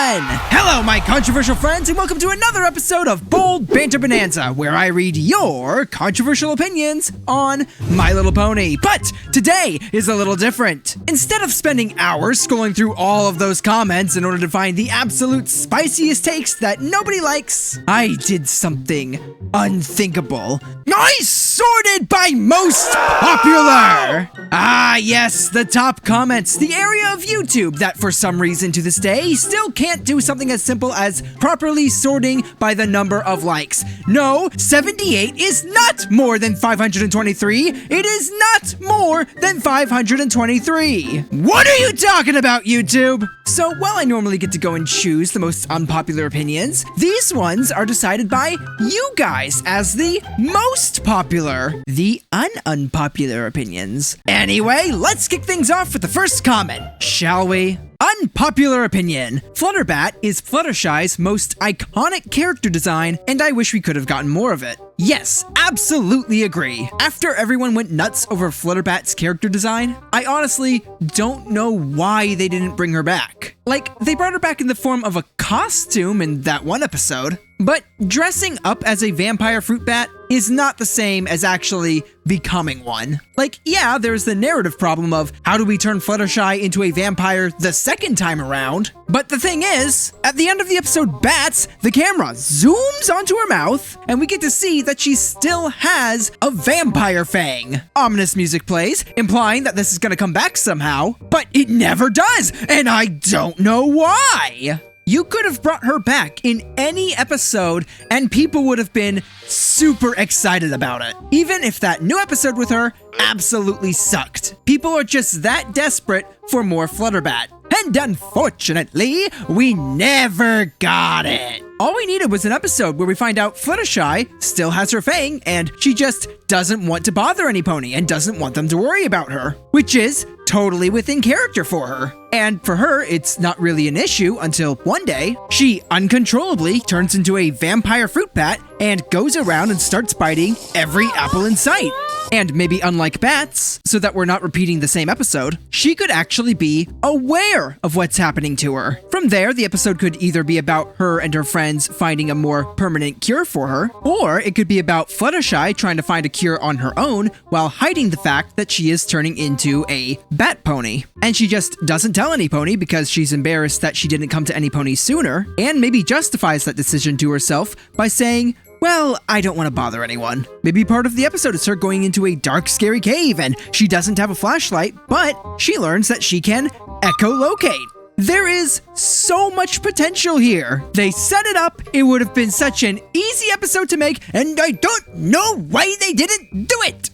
again! Hello, my controversial friends, and welcome to another episode of Bold Banter Bonanza, where I read your controversial opinions on My Little Pony. But today is a little different. Instead of spending hours scrolling through all of those comments in order to find the absolute spiciest takes that nobody likes, I did something unthinkable. I sorted by most popular! Ah, yes, the top comments, the area of YouTube that for some reason to this day still can't do something as simple as properly sorting by the number of likes. No, 78 is not more than 523. It is not more than 523. What are you talking about, YouTube? So while I normally get to go and choose the most unpopular opinions, these ones are decided by you guys as the most popular, the unpopular opinions. Anyway, let's kick things off with the first comment, shall we? Unpopular opinion. Flutterbat is Fluttershy's most iconic character design, and I wish we could have gotten more of it. Yes, absolutely agree. After everyone went nuts over Flutterbat's character design, I honestly don't know why they didn't bring her back. Like, they brought her back in the form of a costume in that one episode, but dressing up as a vampire fruit bat is not the same as actually becoming one. Like, yeah, there's the narrative problem of how do we turn Fluttershy into a vampire the second time around? But the thing is, at the end of the episode Bats, the camera zooms onto her mouth, and we get to see that she still has a vampire fang. Ominous music plays, implying that this is gonna come back somehow, but it never does, and I don't know why. You could have brought her back in any episode and people would have been super excited about it. Even if that new episode with her absolutely sucked. People are just that desperate for more Flutterbat. And unfortunately, we never got it. All we needed was an episode where we find out Fluttershy still has her fang and she just doesn't want to bother any pony and doesn't want them to worry about her, which is totally within character for her. And for her, it's not really an issue until one day, she uncontrollably turns into a vampire fruit bat and goes around and starts biting every apple in sight. And maybe unlike Bats, so that we're not repeating the same episode, she could actually be aware of what's happening to her. From there, the episode could either be about her and her friends finding a more permanent cure for her, or it could be about Fluttershy trying to find a cure on her own while hiding the fact that she is turning into a bat pony. And she just doesn't tell any pony because she's embarrassed that she didn't come to any pony sooner, and maybe justifies that decision to herself by saying, well, I don't want to bother anyone. Maybe part of the episode is her going into a dark, scary cave and she doesn't have a flashlight, but she learns that she can echolocate. There is so much potential here. They set it up. It would have been such an easy episode to make, and I don't know why they didn't do it.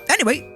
Anyway,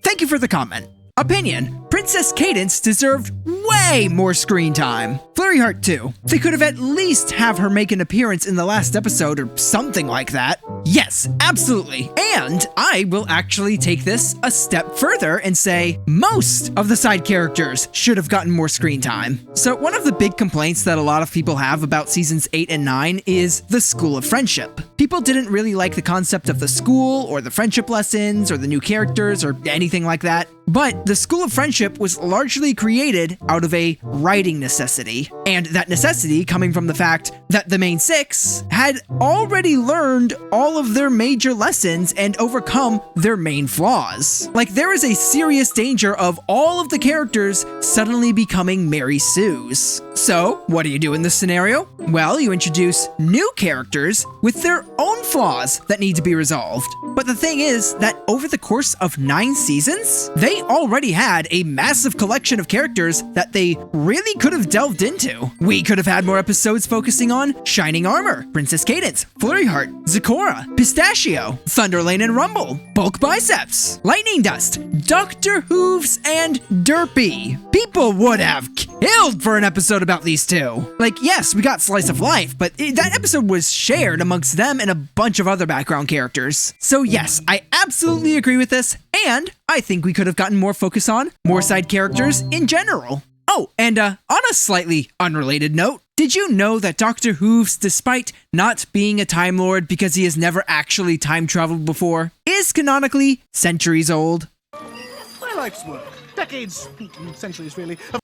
thank you for the comment. Opinion. Princess Cadance deserved way more screen time. Flurry Heart too. They could have at least have her make an appearance in the last episode or something like that. Yes, absolutely. And I will actually take this a step further and say most of the side characters should have gotten more screen time. So one of the big complaints that a lot of people have about seasons 8 and 9 is the School of Friendship. People didn't really like the concept of the school or the friendship lessons or the new characters or anything like that. But the School of Friendship was largely created out of a writing necessity, and that necessity coming from the fact that the main six had already learned all of their major lessons and overcome their main flaws. Like, there is a serious danger of all of the characters suddenly becoming Mary Sues. So, what do you do in this scenario? Well, you introduce new characters with their own flaws that need to be resolved. But the thing is that over the course of 9 seasons, they already had a massive collection of characters that they really could have delved into. We could have had more episodes focusing on Shining Armor, Princess Cadance, Flurry Heart, Zecora, Pistachio, Thunderlane and Rumble, Bulk Biceps, Lightning Dust, Dr. Hooves, and Derpy. People would have killed for an episode about these two. Like, yes, we got Slice of Life, but that episode was shared amongst them and a bunch of other background characters. So yes, I absolutely agree with this, and I think we could have gotten more focus on more side characters in general. Oh, and on a slightly unrelated note, did you know that Dr. Hooves, despite not being a Time Lord because he has never actually time traveled before, is canonically centuries old? My life's work. Decades, centuries really, of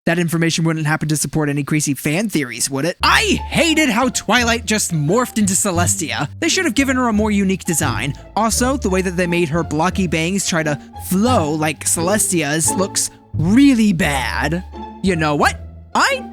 That information wouldn't happen to support any crazy fan theories, would it? I hated how Twilight just morphed into Celestia. They should have given her a more unique design. Also, the way that they made her blocky bangs try to flow like Celestia's looks really bad. You know what? I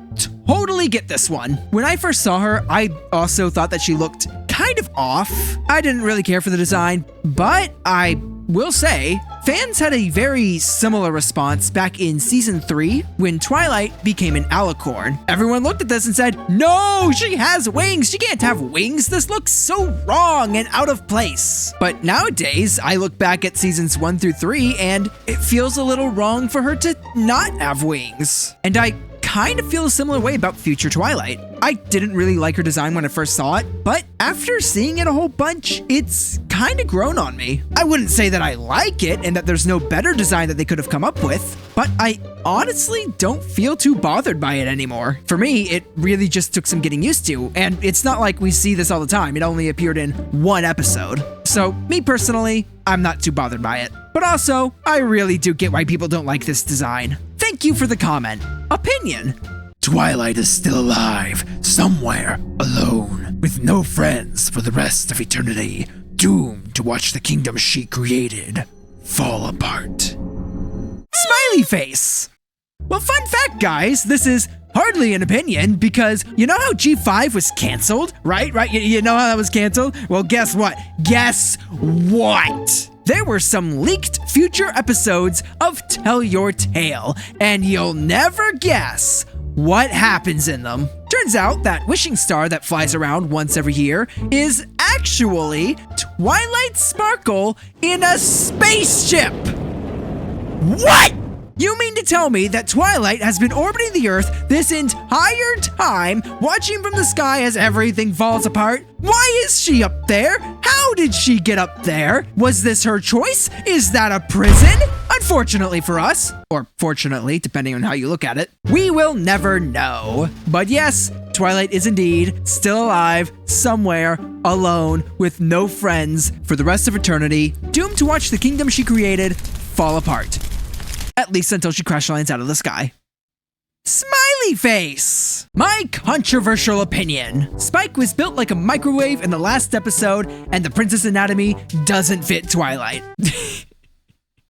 totally get this one. When I first saw her, I also thought that she looked kind of off. I didn't really care for the design, but I will say, fans had a very similar response back in season 3 when Twilight became an alicorn. Everyone looked at this and said, no, she has wings. She can't have wings. This looks so wrong and out of place. But nowadays, I look back at seasons 1 through 3 and it feels a little wrong for her to not have wings. And I kind of feel a similar way about future Twilight. I didn't really like her design when I first saw it, but after seeing it a whole bunch, it's kind of grown on me. I wouldn't say that I like it and that there's no better design that they could have come up with, but I honestly don't feel too bothered by it anymore. For me, it really just took some getting used to, and it's not like we see this all the time. It only appeared in one episode. So, me personally, I'm not too bothered by it. But also, I really do get why people don't like this design. Thank you for the comment. Opinion. Twilight is still alive, somewhere, alone, with no friends for the rest of eternity, doomed to watch the kingdom she created fall apart. Smiley face. Well, fun fact, guys, this is hardly an opinion because you know how G5 was canceled, right? You know how that was canceled? Well, guess what? Guess what? There were some leaked future episodes of Tell Your Tale, and you'll never guess what happens in them. Turns out that wishing star that flies around once every year is actually Twilight Sparkle in a spaceship. What? You mean to tell me that Twilight has been orbiting the Earth this entire time, watching from the sky as everything falls apart? Why is she up there? How did she get up there? Was this her choice? Is that a prison? Unfortunately for us, or fortunately, depending on how you look at it, we will never know. But yes, Twilight is indeed still alive, somewhere, alone, with no friends for the rest of eternity, doomed to watch the kingdom she created fall apart. At least until she crash lands out of the sky. Smiley face! My controversial opinion. Spike was built like a microwave in the last episode, and the Princess Anatomy doesn't fit Twilight.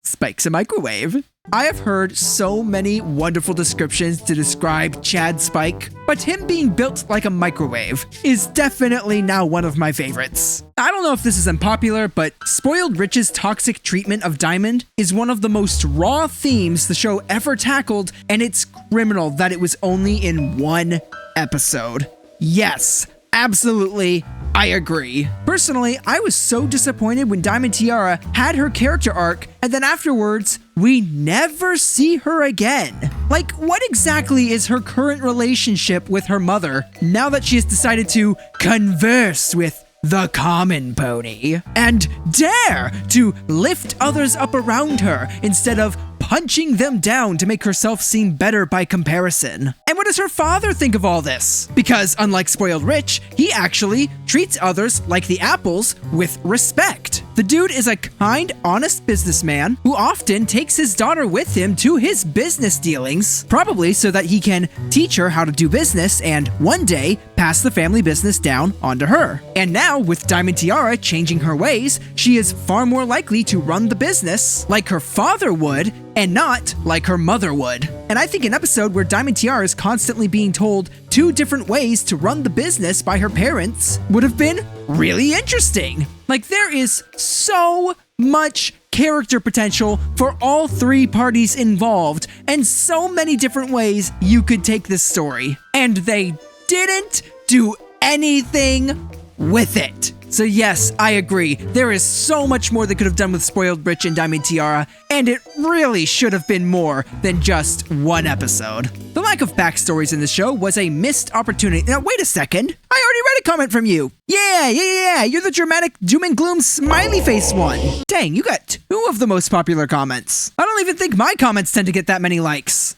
Spike's a microwave. I have heard so many wonderful descriptions to describe Chad Spike, but him being built like a microwave is definitely now one of my favorites. I don't know if this is unpopular, but Spoiled Rich's toxic treatment of Diamond is one of the most raw themes the show ever tackled, and it's criminal that it was only in one episode. Yes, absolutely, I agree. Personally, I was so disappointed when Diamond Tiara had her character arc, and then afterwards, we never see her again. Like, what exactly is her current relationship with her mother now that she has decided to converse with the common pony and dare to lift others up around her instead of punching them down to make herself seem better by comparison? And what does her father think of all this? Because unlike Spoiled Rich, he actually treats others like the apples with respect. The dude is a kind, honest businessman who often takes his daughter with him to his business dealings, probably so that he can teach her how to do business and one day pass the family business down onto her. And now, with Diamond Tiara changing her ways, she is far more likely to run the business like her father would and not like her mother would. And I think an episode where Diamond Tiara is constantly being told 2 different ways to run the business by her parents would have been really interesting. Like, there is so much character potential for all 3 parties involved and so many different ways you could take this story. And they didn't do anything with it. So yes, I agree. There is so much more they could have done with Spoiled Rich and Diamond Tiara, and it really should have been more than just one episode. The lack of backstories in the show was a missed opportunity. Now, wait a second. I already read a comment from you. Yeah. You're the dramatic doom and gloom smiley face one. Dang, you got 2 of the most popular comments. I don't even think my comments tend to get that many likes.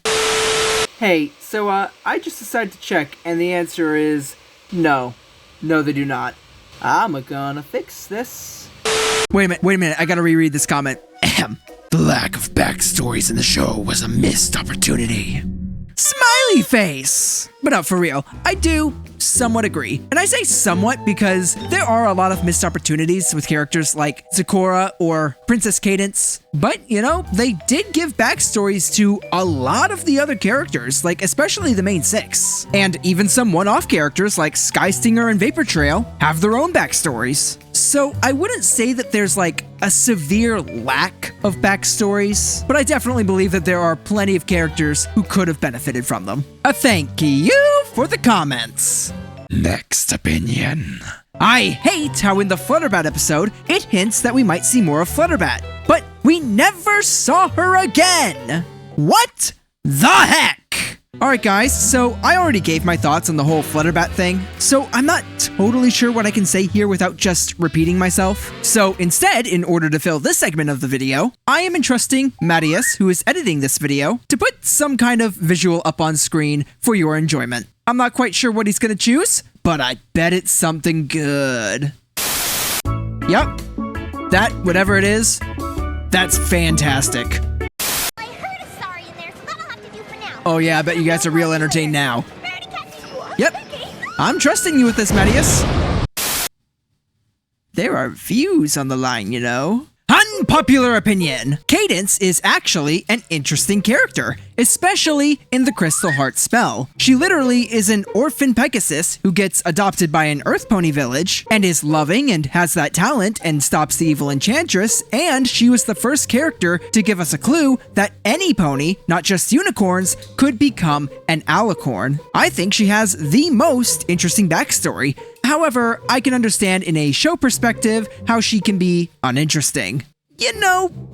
Hey, so I just decided to check, and the answer is no. No, they do not. I'm gonna fix this. Wait a minute, I gotta reread this comment. The lack of backstories in the show was a missed opportunity. Smiley face! But no, for real, I do somewhat agree. And I say somewhat because there are a lot of missed opportunities with characters like Zecora or Princess Cadence. But, they did give backstories to a lot of the other characters, like especially the main six. And even some one-off characters like Sky Stinger and Vapor Trail have their own backstories. So I wouldn't say that there's like a severe lack of backstories, but I definitely believe that there are plenty of characters who could have benefited from them. A thank you for the comments. Next opinion. I hate how in the Flutterbat episode, it hints that we might see more of Flutterbat, but we never saw her again. What the heck? Alright guys, so I already gave my thoughts on the whole Flutterbat thing, so I'm not totally sure what I can say here without just repeating myself. So instead, in order to fill this segment of the video, I am entrusting Matthias, who is editing this video, to put some kind of visual up on screen for your enjoyment. I'm not quite sure what he's gonna choose, but I bet it's something good. Yep, that, whatever it is, that's fantastic. Oh yeah, I bet you guys are real entertained now. Yep, I'm trusting you with this, Matthias. There are views on the line, Unpopular opinion. Cadence is actually an interesting character, especially in the Crystal Heart spell. She literally is an orphan Pegasus who gets adopted by an Earth Pony village and is loving and has that talent and stops the evil enchantress, and she was the first character to give us a clue that any pony, not just unicorns, could become an alicorn. I think she has the most interesting backstory. However, I can understand in a show perspective how she can be uninteresting.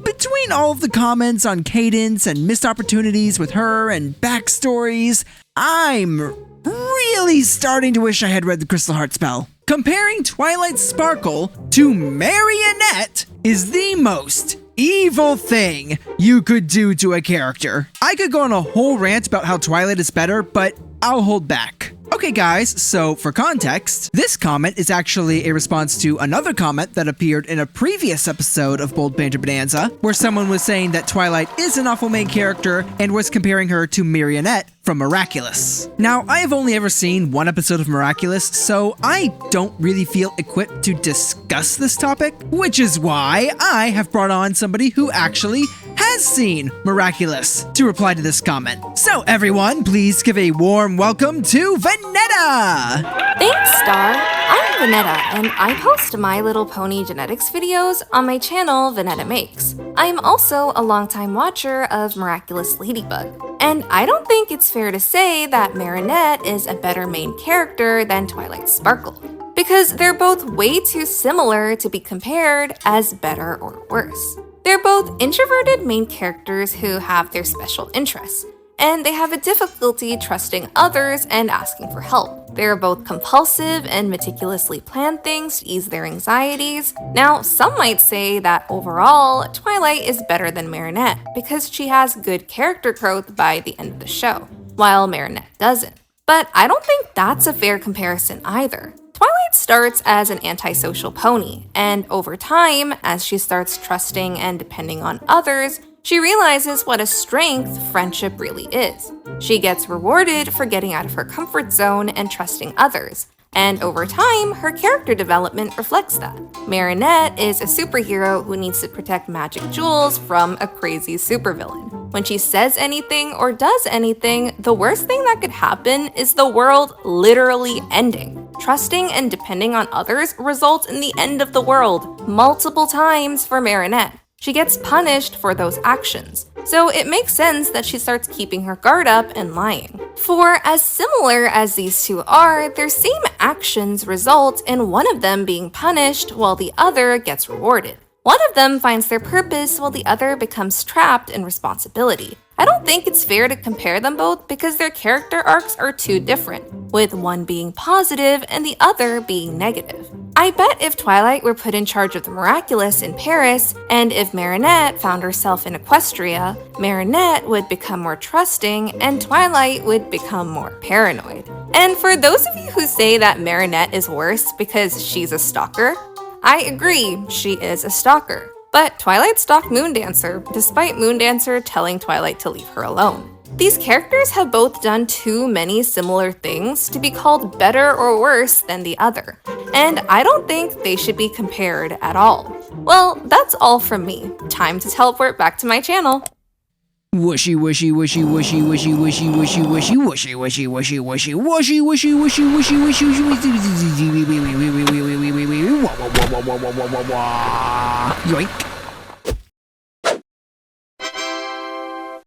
Between all of the comments on Cadence and missed opportunities with her and backstories, I'm really starting to wish I had read the Crystal Heart spell. Comparing Twilight Sparkle to Marionette is the most evil thing you could do to a character. I could go on a whole rant about how Twilight is better, but I'll hold back. Okay guys, so for context, this comment is actually a response to another comment that appeared in a previous episode of Bold Banter Bonanza, where someone was saying that Twilight is an awful main character and was comparing her to Marionette from Miraculous. Now, I have only ever seen one episode of Miraculous, so I don't really feel equipped to discuss this topic, which is why I have brought on somebody who actually has seen Miraculous to reply to this comment. So everyone, please give a warm welcome to Vanetta! Thanks, Star! I'm Vanetta, and I post My Little Pony genetics videos on my channel, Vanetta Makes. I'm also a longtime watcher of Miraculous Ladybug, and I don't think it's fair to say that Marinette is a better main character than Twilight Sparkle, because they're both way too similar to be compared as better or worse. They're both introverted main characters who have their special interests, and they have a difficulty trusting others and asking for help. They are both compulsive and meticulously plan things to ease their anxieties. Now, some might say that overall, Twilight is better than Marinette because she has good character growth by the end of the show, while Marinette doesn't. But I don't think that's a fair comparison either. Twilight starts as an antisocial pony, and over time, as she starts trusting and depending on others, she realizes what a strength friendship really is. She gets rewarded for getting out of her comfort zone and trusting others, and over time, her character development reflects that. Marinette is a superhero who needs to protect magic jewels from a crazy supervillain. When she says anything or does anything, the worst thing that could happen is the world literally ending. Trusting and depending on others results in the end of the world multiple times for Marinette. She gets punished for those actions, so it makes sense that she starts keeping her guard up and lying. For as similar as these two are, their same actions result in one of them being punished while the other gets rewarded. One of them finds their purpose while the other becomes trapped in responsibility. I don't think it's fair to compare them both because their character arcs are too different, with one being positive and the other being negative. I bet if Twilight were put in charge of the Miraculous in Paris, and if Marinette found herself in Equestria, Marinette would become more trusting and Twilight would become more paranoid. And for those of you who say that Marinette is worse because she's a stalker, I agree, she is a stalker. But Twilight stalked Moondancer, despite Moondancer telling Twilight to leave her alone. These characters have both done too many similar things to be called better or worse than the other, and I don't think they should be compared at all. Well, that's all from me. Time to teleport back to my channel. Whooshy whooshy whooshy whooshy whooshy whooshy whooshy whooshy whooshy whooshy whooshy whooshy whooshy whooshy whooshy whooshy whooshy. Yoink.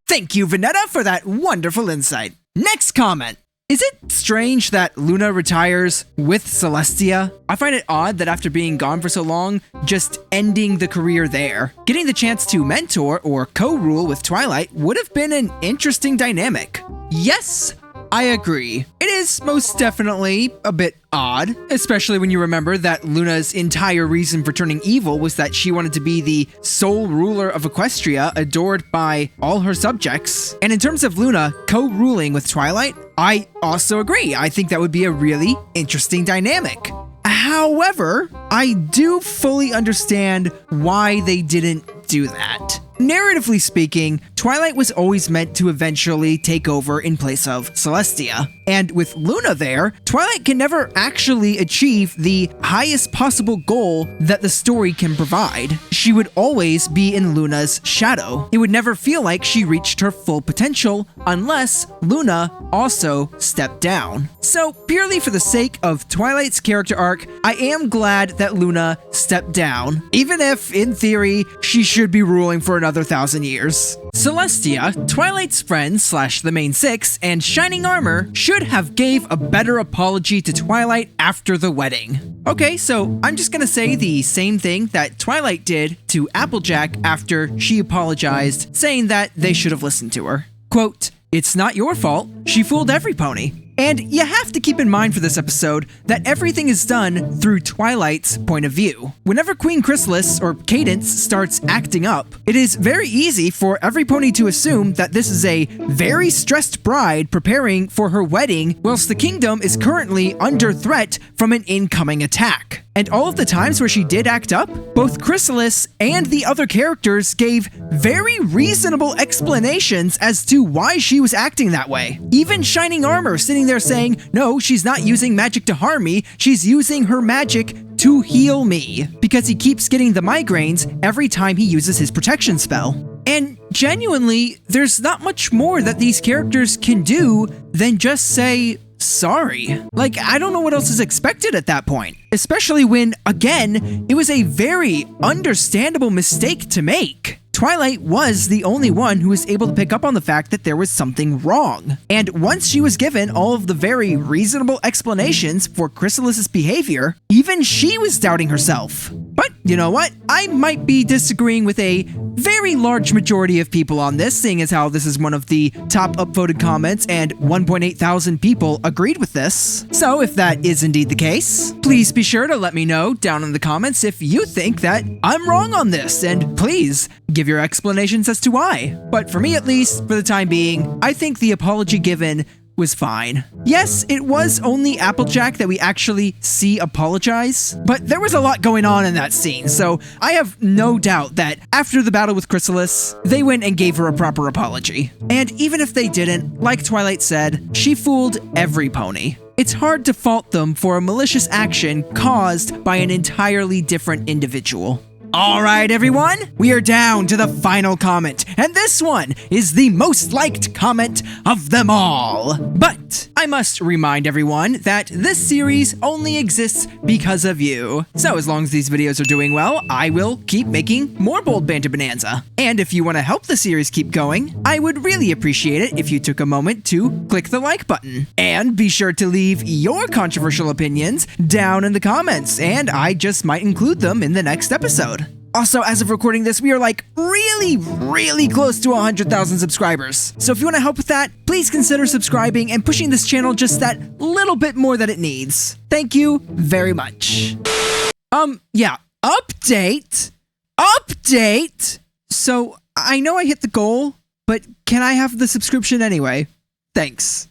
Thank you, Vanetta, for that wonderful insight. Next comment. Is it strange that Luna retires with Celestia? I find it odd that after being gone for so long, just ending the career there. Getting the chance to mentor or co-rule with Twilight would have been an interesting dynamic. Yes, I agree. It is most definitely a bit odd, especially when you remember that Luna's entire reason for turning evil was that she wanted to be the sole ruler of Equestria, adored by all her subjects. And in terms of Luna co-ruling with Twilight, I also agree. I think that would be a really interesting dynamic. However, I do fully understand why they didn't do that. Narratively speaking, Twilight was always meant to eventually take over in place of Celestia. And with Luna there, Twilight can never actually achieve the highest possible goal that the story can provide. She would always be in Luna's shadow. It would never feel like she reached her full potential unless Luna also stepped down. So purely for the sake of Twilight's character arc, I am glad that Luna stepped down, even if, in theory, she should be ruling for another 1,000 years. Celestia, Twilight's friend / the main six, and Shining Armor should have gave a better apology to Twilight after the wedding. Okay, so I'm just gonna say the same thing that Twilight did to Applejack after she apologized, saying that they should have listened to her. Quote, "It's not your fault. She fooled every pony." And you have to keep in mind for this episode that everything is done through Twilight's point of view. Whenever Queen Chrysalis or Cadence starts acting up, it is very easy for every pony to assume that this is a very stressed bride preparing for her wedding whilst the kingdom is currently under threat from an incoming attack. And all of the times where she did act up, both Chrysalis and the other characters gave very reasonable explanations as to why she was acting that way. Even Shining Armor sitting there saying, no, she's not using magic to harm me, she's using her magic to heal me, because he keeps getting the migraines every time he uses his protection spell. And genuinely, there's not much more that these characters can do than just say, sorry. Like, I don't know what else is expected at that point. Especially when, again, it was a very understandable mistake to make. Twilight was the only one who was able to pick up on the fact that there was something wrong. And once she was given all of the very reasonable explanations for Chrysalis's behavior, even she was doubting herself. But you know what? I might be disagreeing with a very large majority of people on this, seeing as how this is one of the top upvoted comments and 1.8 thousand people agreed with this. So if that is indeed the case, please be sure to let me know down in the comments if you think that I'm wrong on this, and please give your explanations as to why. But for me at least, for the time being, I think the apology given was fine. Yes, it was only Applejack that we actually see apologize, but there was a lot going on in that scene, so I have no doubt that after the battle with Chrysalis, they went and gave her a proper apology. And even if they didn't, like Twilight said, she fooled every pony. It's hard to fault them for a malicious action caused by an entirely different individual. Alright everyone, we are down to the final comment, and this one is the most liked comment of them all. But I must remind everyone that this series only exists because of you. So as long as these videos are doing well, I will keep making more Bold Banter Bonanza. And if you want to help the series keep going, I would really appreciate it if you took a moment to click the like button. And be sure to leave your controversial opinions down in the comments, and I just might include them in the next episode. Also, as of recording this, we are like really close to 100,000 subscribers. So if you want to help with that, please consider subscribing and pushing this channel just that little bit more that it needs. Thank you very much. Yeah, update. So I know I hit the goal, but can I have the subscription anyway? Thanks.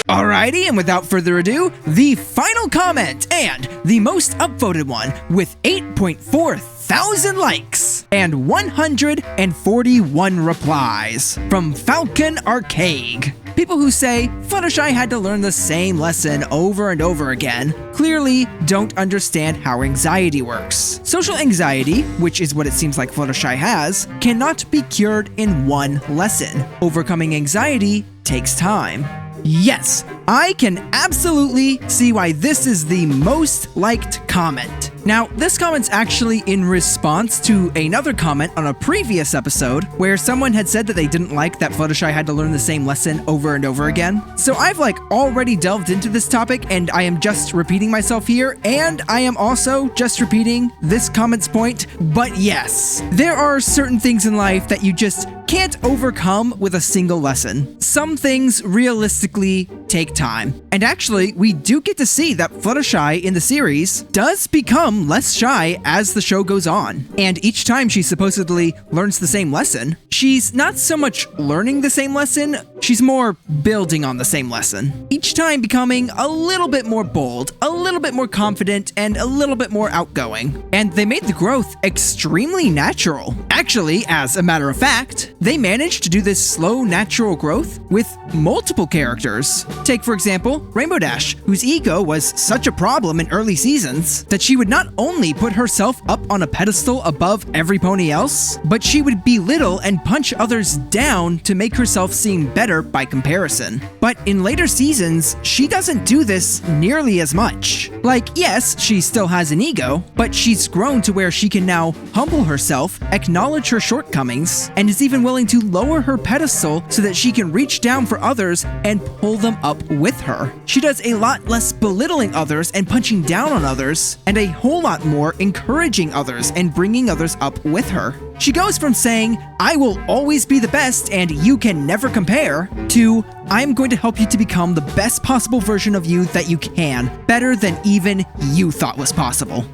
Alrighty, and without further ado, the final comment and the most upvoted one with 8.4 thousand likes and 141 replies from Falcon Arcade. People who say Fluttershy had to learn the same lesson over and over again clearly don't understand how anxiety works. Social anxiety, which is what it seems like Fluttershy has, cannot be cured in one lesson. Overcoming anxiety takes time. Yes, I can absolutely see why this is the most liked comment. Now, this comment's actually in response to another comment on a previous episode where someone had said that they didn't like that Fluttershy had to learn the same lesson over and over again. So I've already delved into this topic and I am just repeating myself here, and I am also just repeating this comment's point. But yes, there are certain things in life that you just can't overcome with a single lesson. Some things realistically take time. And actually, we do get to see that Fluttershy in the series does become less shy as the show goes on. And each time she supposedly learns the same lesson, she's not so much learning the same lesson, she's more building on the same lesson. Each time becoming a little bit more bold, a little bit more confident, and a little bit more outgoing. And they made the growth extremely natural. Actually, as a matter of fact, they managed to do this slow, natural growth with multiple characters. Take, for example, Rainbow Dash, whose ego was such a problem in early seasons that she would not only put herself up on a pedestal above every pony else, but she would belittle and punch others down to make herself seem better by comparison. But in later seasons, she doesn't do this nearly as much. Yes, she still has an ego, but she's grown to where she can now humble herself, acknowledge her shortcomings, and is even willing to lower her pedestal so that she can reach down for others and pull them up with her. She does a lot less belittling others and punching down on others, and a whole lot more encouraging others and bringing others up with her. She goes from saying, "I will always be the best and you can never compare," to, "I'm going to help you to become the best possible version of you that you can, better than even you thought was possible."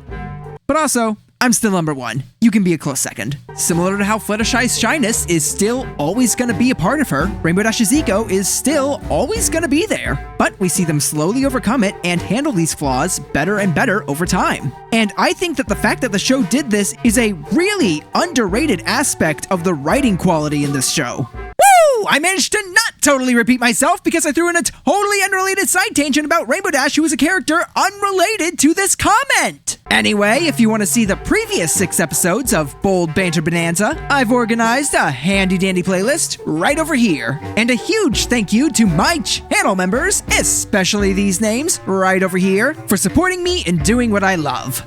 But also, I'm still number one. You can be a close second. Similar to how Fluttershy's shyness is still always gonna be a part of her, Rainbow Dash's ego is still always gonna be there. But we see them slowly overcome it and handle these flaws better and better over time. And I think that the fact that the show did this is a really underrated aspect of the writing quality in this show. Woo! I managed to not totally repeat myself because I threw in a totally unrelated side tangent about Rainbow Dash, who is a character unrelated to this comment. Anyway, if you want to see the previous 6 episodes of Bold Banter Bonanza, I've organized a handy-dandy playlist right over here. And a huge thank you to my channel members, especially these names right over here, for supporting me in doing what I love.